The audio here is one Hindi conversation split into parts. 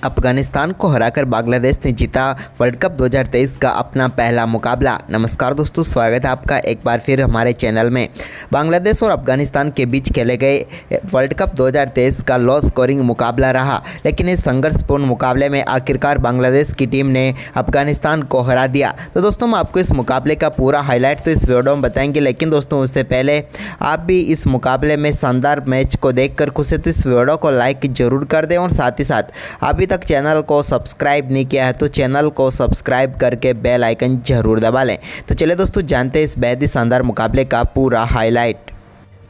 अफगानिस्तान को हराकर बांग्लादेश ने जीता वर्ल्ड कप 2023 का अपना पहला मुकाबला। नमस्कार दोस्तों, स्वागत है आपका एक बार फिर हमारे चैनल में। बांग्लादेश और अफगानिस्तान के बीच खेले गए वर्ल्ड कप 2023 का लो स्कोरिंग मुकाबला रहा, लेकिन इस संघर्षपूर्ण मुकाबले में आखिरकार बांग्लादेश की टीम ने अफगानिस्तान को हरा दिया। तो दोस्तों, हम आपको इस मुकाबले का पूरा हाईलाइट तो इस वीडियो में बताएंगे, लेकिन दोस्तों उससे पहले आप भी इस मुकाबले में शानदार मैच को देखकर खुश है तो इस वीडियो को लाइक जरूर कर दें और साथ ही साथ अभी तक चैनल को सब्सक्राइब नहीं किया है तो चैनल को सब्सक्राइब करके बेल आइकन जरूर दबा लें। तो चलिए दोस्तों, जानते हैं इस बेहद ही शानदार मुकाबले का पूरा हाईलाइट।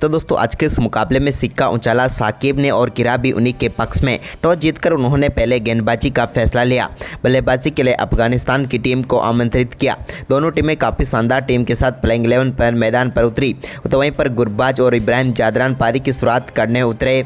तो दोस्तों, आज के इस मुकाबले में सिक्का उछाला साकिब ने और किरा भी उन्हीं के पक्ष में। टॉस जीतकर उन्होंने पहले गेंदबाजी का फैसला लिया। बल्लेबाजी के लिए अफगानिस्तान की टीम को आमंत्रित किया। दोनों टीमें काफ़ी शानदार टीम के साथ प्लेइंग 11 पर मैदान पर उतरी। तो वहीं पर गुरबाज और इब्राहिम जादरान पारी की शुरुआत करने उतरे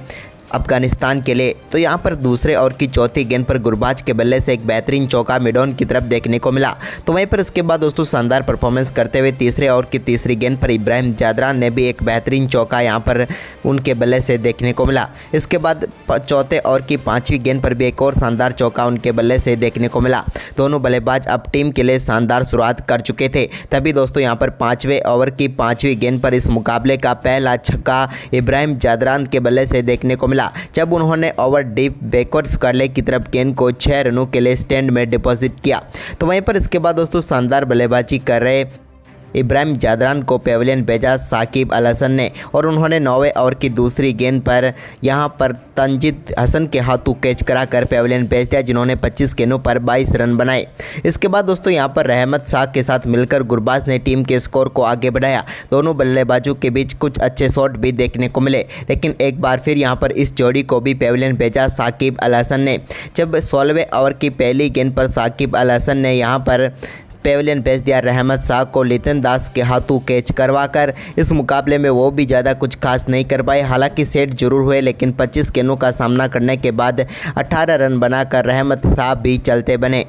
अफगानिस्तान के लिए। तो यहाँ पर दूसरे ओवर की चौथी गेंद पर गुरबाज के बल्ले से एक बेहतरीन चौका मिडॉन की तरफ देखने को मिला। तो वहीं पर इसके बाद दोस्तों शानदार परफॉर्मेंस करते हुए तीसरे ओवर की तीसरी गेंद पर इब्राहिम जादरान ने भी एक बेहतरीन चौका यहाँ पर उनके बल्ले से देखने को मिला। इसके बाद चौथे ओवर की पाँचवीं गेंद पर भी एक और शानदार चौका उनके बल्ले से देखने को मिला। दोनों बल्लेबाज अब टीम के लिए शानदार शुरुआत कर चुके थे। तभी दोस्तों यहाँ पर पाँचवें ओवर की पाँचवीं गेंद पर इस मुकाबले का पहला छक्का इब्राहिम जादरान के बल्ले से देखने को मिला, जब उन्होंने ओवर डीप बैकवर्ड्स कर्ले की तरफ गेंद को 6 रनों के लिए स्टैंड में डिपॉजिट किया। तो वहीं पर इसके बाद दोस्तों शानदार बल्लेबाजी कर रहे इब्राहिम जादरान को पेविलियन भेजा साकिब अल हसन ने और उन्होंने 9वें ओवर की दूसरी गेंद पर यहां पर तंजीद हसन के हाथों कैच कराकर पेविलियन भेज दिया, जिन्होंने 25 गेंदों पर 22 रन बनाए। इसके बाद दोस्तों यहां पर रहमत शाह के साथ मिलकर गुरबाज ने टीम के स्कोर को आगे बढ़ाया। दोनों बल्लेबाजों के बीच कुछ अच्छे शॉट भी देखने को मिले, लेकिन एक बार फिर यहां पर इस जोड़ी को भी पेविलियन भेजा साकिब अल हसन ने, जब 16वें ओवर की पहली गेंद पर साकिब अल हसन ने यहां पर पेविलियन भेज दिया रहमत शाह को लितन दास के हाथों कैच करवाकर। इस मुकाबले में वो भी ज़्यादा कुछ खास नहीं कर पाए, हालांकि सेट जरूर हुए, लेकिन 25 गेंदों का सामना करने के बाद 18 रन बनाकर रहमत शाह भी चलते बने।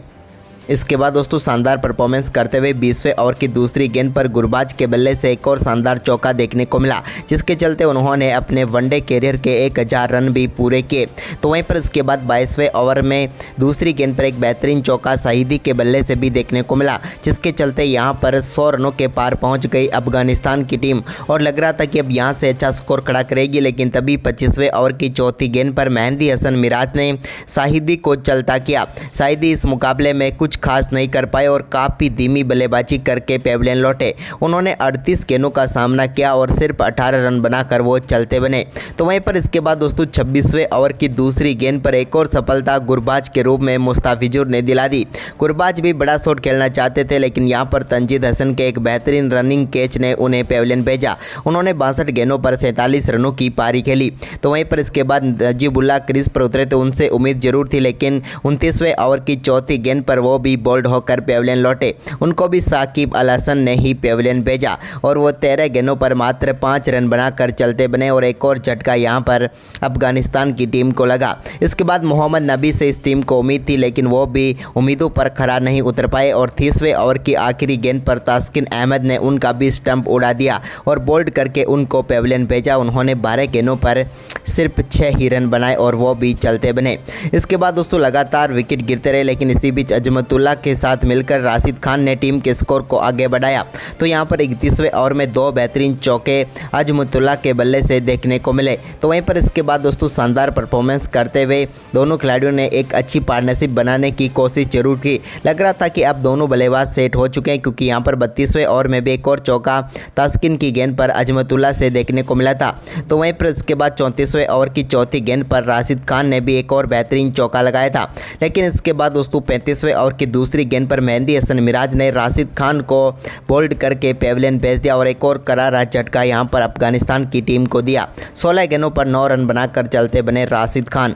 इसके बाद दोस्तों शानदार परफॉर्मेंस करते हुए 20वें ओवर की दूसरी गेंद पर गुरबाज के बल्ले से एक और शानदार चौका देखने को मिला, जिसके चलते उन्होंने अपने वनडे कैरियर के 1000 रन भी पूरे किए। तो वहीं पर इसके बाद 22वें ओवर में दूसरी गेंद पर एक बेहतरीन चौका शहीदी के बल्ले से भी देखने को मिला, जिसके चलते यहां पर 100 रनों के पार पहुंच गई अफगानिस्तान की टीम और लग रहा था कि अब यहां से अच्छा स्कोर खड़ा करेगी। लेकिन तभी 25वें ओवर की चौथी गेंद पर मेहंदी हसन मिराज ने शहीदी को चलता किया। शहीदी इस मुकाबले में कुछ खास नहीं कर पाए और काफ़ी धीमी बल्लेबाजी करके पेविलियन लौटे। उन्होंने 38 गेंदों का सामना किया और सिर्फ 18 रन बनाकर वो चलते बने। तो वहीं पर इसके बाद दोस्तों 26वें ओवर की दूसरी गेंद पर एक और सफलता गुरबाज के रूप में मुस्ताफिजुर ने दिला दी। गुरबाज भी बड़ा शॉट खेलना चाहते थे, लेकिन यहाँ पर तंजीद हसन के एक बेहतरीन रनिंग कैच ने उन्हें पेविलियन भेजा। उन्होंने 62 गेंदों पर 47 रनों की पारी खेली। तो वहीं पर इसके बाद नजीबुल्लाह क्रीज पर उतरे तो उनसे उम्मीद जरूर थी, लेकिन 29वें ओवर की चौथी गेंद पर वो भी बोल्ड होकर पेविलियन लौटे। उनको भी साकिब अल हसन ने ही पेविलियन भेजा और वो 13 गेंदों पर मात्र 5 रन बनाकर चलते बने और एक और झटका यहां पर अफगानिस्तान की टीम को लगा। इसके बाद मोहम्मद नबी से इस टीम को उम्मीद थी, लेकिन वो भी उम्मीदों पर खरा नहीं उतर पाए और 30वें ओवर की आखिरी गेंद पर तास्किन अहमद ने उनका भी स्टंप उड़ा दिया और बोल्ड करके उनको पेविलियन भेजा। उन्होंने 12 गेंदों पर सिर्फ 6 ही रन बनाए और वो भी चलते बने। इसके बाद दोस्तों लगातार विकेट गिरते रहे, लेकिन इसी बीच अजमतुल्लाह के साथ मिलकर राशिद खान ने टीम के स्कोर को आगे बढ़ाया। तो यहां पर 31वें ओवर में 2 बेहतरीन चौके अजमतुल्लाह के बल्ले से देखने को मिले। तो वहीं पर इसके बाद दोस्तों शानदार परफॉर्मेंस करते हुए दोनों खिलाड़ियों ने एक अच्छी पार्टनरशिप बनाने की कोशिश जरूर की। लग रहा था कि अब दोनों बल्लेबाज सेट हो चुके हैं, क्योंकि यहां पर 32वें ओवर में भी एक और चौका तास्किन की गेंद पर अजमतुल्लाह से देखने को मिला था। तो वहीं पर इसके बाद 34वें ओवर की चौथी गेंद पर राशिद खान ने भी एक और बेहतरीन चौका लगाया था। लेकिन इसके बाद दोस्तों 35वें ओवर की दूसरी गेंद पर मेहंदी हसन मिराज ने राशिद खान को बोल्ड करके पेविलियन भेज दिया और एक और करारा झटका यहां पर अफगानिस्तान की टीम को दिया। 16 गेंदों पर 9 रन बनाकर चलते बने राशिद खान।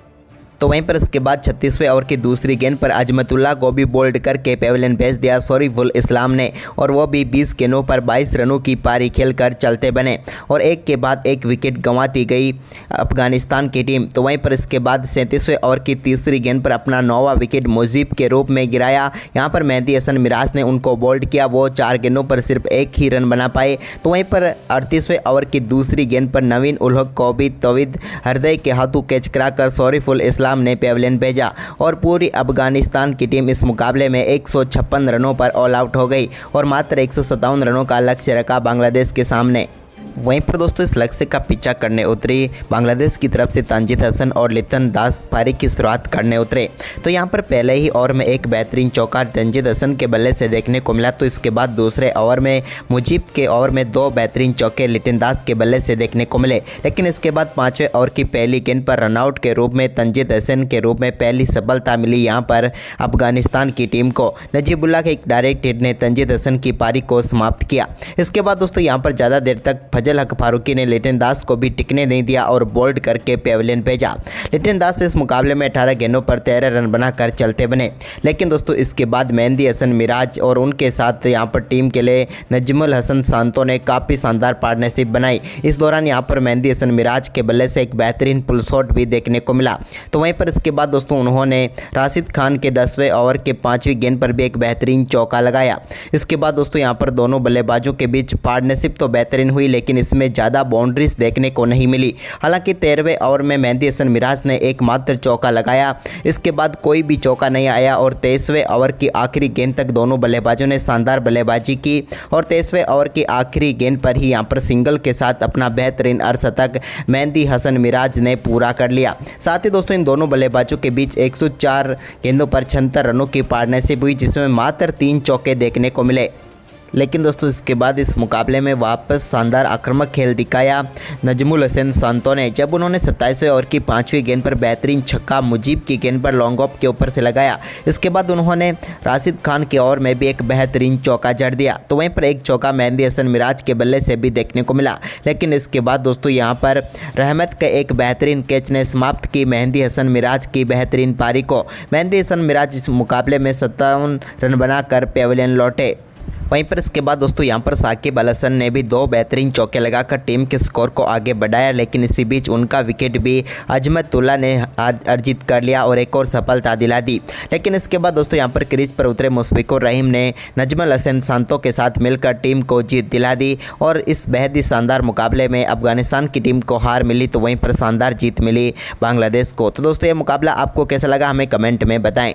तो वहीं पर इसके बाद 36वें ओवर की दूसरी गेंद पर अजमतुल्लाह को भी बोल्ड करके पेविलियन भेज दिया शरीफुल इस्लाम ने और वो भी 20 गेंदों पर 22 रनों की पारी खेलकर चलते बने और एक के बाद एक विकेट गंवाती गई अफगानिस्तान की टीम। तो वहीं पर इसके बाद 37वें ओवर की तीसरी गेंद पर अपना 9वां विकेट मुजीब के रूप में गिराया। यहाँ पर मेहंदी हसन मिराज ने उनको बोल्ड किया, वो 4 गेंदों पर सिर्फ 1 ही रन बना पाए। तो वहीं पर 38वें ओवर की दूसरी गेंद पर नवीन उल हक को भी तवीद हृदय के हाथों कैच कराकर शरीफुल इस्लाम सामने पेवेलियन भेजा और पूरी अफगानिस्तान की टीम इस मुकाबले में 156 रनों पर ऑल आउट हो गई और मात्र 157 रनों का लक्ष्य रखा बांग्लादेश के सामने। वहीं पर दोस्तों इस लक्ष्य का पीछा करने उतरी बांग्लादेश की तरफ से तंजीद हसन और लिटन दास पारी की शुरुआत करने उतरे। तो यहां पर पहले ही ओवर में एक बेहतरीन चौका तंजीद हसन के बल्ले से देखने को मिला, तो इसके बाद दूसरे ओवर में मुजीब के ओवर में 2 बेहतरीन चौके लिटन दास के बल्ले से देखने को मिले। लेकिन इसके बाद 5वें ओवर की पहली गेंद पर रनआउट के रूप में तंजीद हसन के रूप में पहली सफलता मिली यहाँ पर अफगानिस्तान की टीम को। नजीबुल्लाह के एक डायरेक्ट हिट ने तंजीद हसन की पारी को समाप्त किया। इसके बाद दोस्तों यहाँ पर ज़्यादा देर तक फजल हक फारूकी ने लिटन दास को भी टिकने नहीं दिया और बोल्ड करके पेवेलियन भेजा। लिटन दास इस मुकाबले में 18 गेंदों पर 13 रन बनाकर चलते बने। लेकिन दोस्तों इसके बाद मेहंदी हसन मिराज और उनके साथ यहां पर टीम के लिए नजमुल हसन सांतो ने काफ़ी शानदार पार्टनरशिप बनाई। इस दौरान यहां पर मेहंदी हसन मिराज के बल्ले से एक बेहतरीन पुल शॉट भी देखने को मिला। तो वहीं पर इसके बाद दोस्तों उन्होंने राशिद खान के 10वें ओवर के 5वीं गेंद पर भी एक बेहतरीन चौका लगाया। इसके बाद दोस्तों यहाँ पर दोनों बल्लेबाजों के बीच पार्टनरशिप तो बेहतरीन हुई, लेकिन इसमें ज़्यादा बाउंड्रीज देखने को नहीं मिली। हालांकि 13वें ओवर में मेहंदी हसन मिराज ने एकमात्र चौका लगाया। इसके बाद कोई भी चौका नहीं आया और 23वें ओवर की आखिरी गेंद तक दोनों बल्लेबाजों ने शानदार बल्लेबाजी की और 23वें ओवर की आखिरी गेंद पर ही यहां पर सिंगल के साथ अपना बेहतरीन अर्धशतक मेहंदी हसन मिराज ने पूरा कर लिया। साथ ही दोस्तों इन दोनों बल्लेबाजों के बीच 104 गेंदों पर 76 रनों की पार्टनरशिप हुई, जिसमें मात्र 3 चौके देखने को मिले। लेकिन दोस्तों इसके बाद इस मुकाबले में वापस शानदार आक्रामक खेल दिखाया नजमुल हसन सांतो ने, जब उन्होंने 27वें ओवर की 5वीं गेंद पर बेहतरीन छक्का मुजीब की गेंद पर लॉन्ग ऑफ के ऊपर से लगाया। इसके बाद उन्होंने राशिद खान के ओवर में भी एक बेहतरीन चौका जड़ दिया। तो वहीं पर एक चौका मेहंदी हसन मिराज के बल्ले से भी देखने को मिला। लेकिन इसके बाद दोस्तों यहाँ पर रहमत का एक बेहतरीन कैच ने समाप्त की मेहंदी हसन मिराज की बेहतरीन पारी को। मेहंदी हसन मिराज इस मुकाबले में 57 रन बनाकर पेवेलियन लौटे। वहीं पर इसके बाद दोस्तों यहाँ पर साकिब अल हसन ने भी 2 बेहतरीन चौके लगाकर टीम के स्कोर को आगे बढ़ाया। लेकिन इसी बीच उनका विकेट भी अजमतुल्ला ने अर्जित कर लिया और एक और सफलता दिला दी। लेकिन इसके बाद दोस्तों यहाँ पर क्रीज पर उतरे मुशफिकुर रहीम ने नजमुल हसन सांतो के साथ मिलकर टीम को जीत दिला दी और इस बेहद ही शानदार मुकाबले में अफगानिस्तान की टीम को हार मिली, तो वहीं पर शानदार जीत मिली बांग्लादेश को। तो दोस्तों ये मुकाबला आपको कैसा लगा हमें कमेंट में बताएं।